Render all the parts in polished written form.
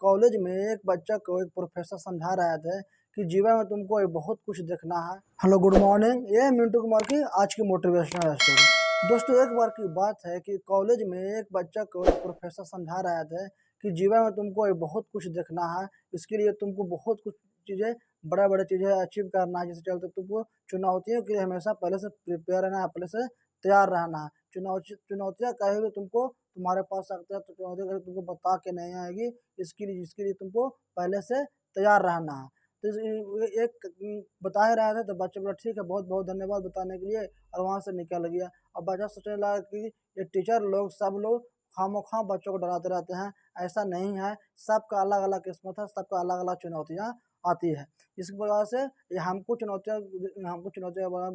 College में एक बच्चा को एक प्रोफेसर समझा रहे थे कि जीवन में तुमको बहुत कुछ देखना है। हेलो गुड मॉर्निंग, ये मिंटू कुमार की आज की मोटिवेशनल स्टोरी। दोस्तों, एक बार की बात है कि कॉलेज में एक बच्चा को एक प्रोफेसर समझा रहे थे कि जीवन में तुमको बहुत कुछ देखना है। इसके लिए तुमको बहुत कुछ चीज़ें, बड़े बड़े चीज़ें अचीव करना है। जिससे चलते तुमको चुनौतियों के लिए हमेशा पहले से प्रिपेयर रहना है, पहले से तैयार रहना है। चुनौतियाँ कहीं भी तुमको तुम्हारे पास सकते हैं, तो चुनौतियाँ कभी तुमको बता के नहीं आएगी। इसके लिए तुमको पहले से तैयार रहना है। तो एक बता ही रहा था, तो बच्चा बोला ठीक है, बहुत बहुत धन्यवाद बताने के लिए, और वहाँ से निकल गया। अब बच्चा सोचने लगा कि ये टीचर लोग सब लोग खामोखा बच्चों को डराते रहते हैं। ऐसा नहीं है, सबका अलग अलग किस्मत है, सबका अलग अलग चुनौतियाँ आती है। इस वजह से ये हमको चुनौतियाँ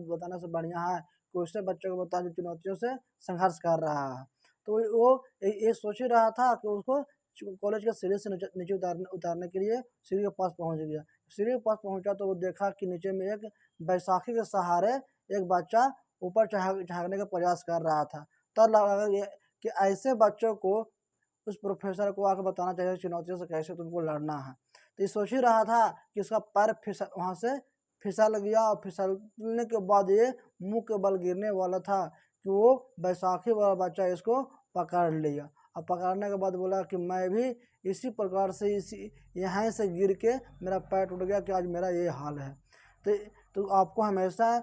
बताने से बढ़िया है कि उससे बच्चों को बता जो चुनौतियों से संघर्ष कर रहा है। तो वो ये सोच ही रहा था कि उसको कॉलेज के सीढ़ी से नीचे उतारने के लिए सीढ़ी के पास पहुंच गया। सीढ़ी के पास पहुंचा तो वो देखा कि नीचे में एक बैसाखी के सहारे एक बच्चा ऊपर झाँकने का प्रयास कर रहा था। तब लगा कि ऐसे बच्चों को उस प्रोफेसर को आकर बताना चाहिए चुनौतियों से कैसे तुमको लड़ना है। तो ये सोच ही रहा था कि उसका पैर वहाँ से फिसल गया, और फिसलने के बाद ये मुंह के बल गिरने वाला था कि वो बैसाखी वाला बच्चा इसको पकड़ लिया। और पकड़ने के बाद बोला कि मैं भी इसी प्रकार से इसी यहाँ से गिर के मेरा पैर टूट गया कि आज मेरा ये हाल है। तो तो आपको हमेशा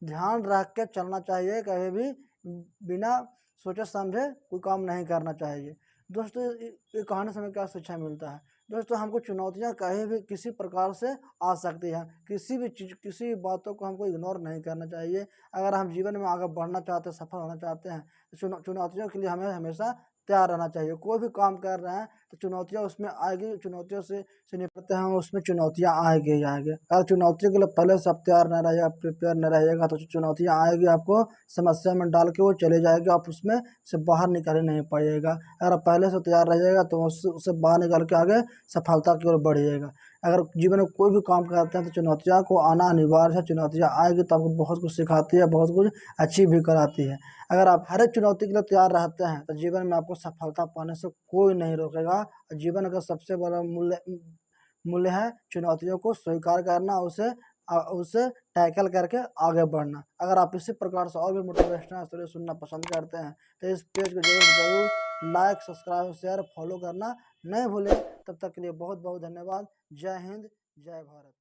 ध्यान रख के चलना चाहिए, कभी भी बिना सोचे समझे कोई काम नहीं करना चाहिए। दोस्तों, ये कहानी से हमें क्या शिक्षा मिलता है? दोस्तों, हमको चुनौतियाँ कहीं भी किसी प्रकार से आ सकती हैं। किसी भी चीज़, किसी भी बातों को हमको इग्नोर नहीं करना चाहिए। अगर हम जीवन में आगे बढ़ना चाहते हैं, सफल होना चाहते हैं, तो चुनौतियों के लिए हमें हमेशा तैयार रहना चाहिए। कोई भी काम कर रहे हैं तो चुनौतियाँ उसमें आएगी, चुनौतियों से निपटते हैं, उसमें चुनौतियाँ आएगी ही आएगी। अगर चुनौतियों के लिए पहले से आप तैयार नहीं रहिएगा, प्रिपेयर नहीं रहिएगा, तो चुनौतियाँ आएगी, आपको समस्या में डाल के वो चले जाएगी, आप उसमें से बाहर निकल ही नहीं पाइएगा। अगर आप पहले से तैयार रहिएगा तो उससे बाहर निकल के आगे सफलता की ओर बढ़िएगा। अगर जीवन में कोई भी काम करते हैं तो चुनौतियाँ को आना अनिवार्य है। चुनौतियाँ आएगी तो आपको बहुत कुछ सिखाती है, बहुत कुछ अचीव भी कराती है। अगर आप हर एक चुनौती के लिए तैयार रहते हैं तो जीवन में आपको सफलता पाने से कोई नहीं रोकेगा। जीवन का सबसे बड़ा मूल्य है चुनौतियों को स्वीकार करना, उसे टैकल करके आगे बढ़ना। अगर आप इसी प्रकार से और भी मोटिवेशनल स्टोरी सुनना पसंद करते हैं तो इस पेज को जरूर लाइक, सब्सक्राइब, शेयर, फॉलो करना नहीं भूलें। तब तक के लिए बहुत बहुत धन्यवाद। जय हिंद, जय भारत।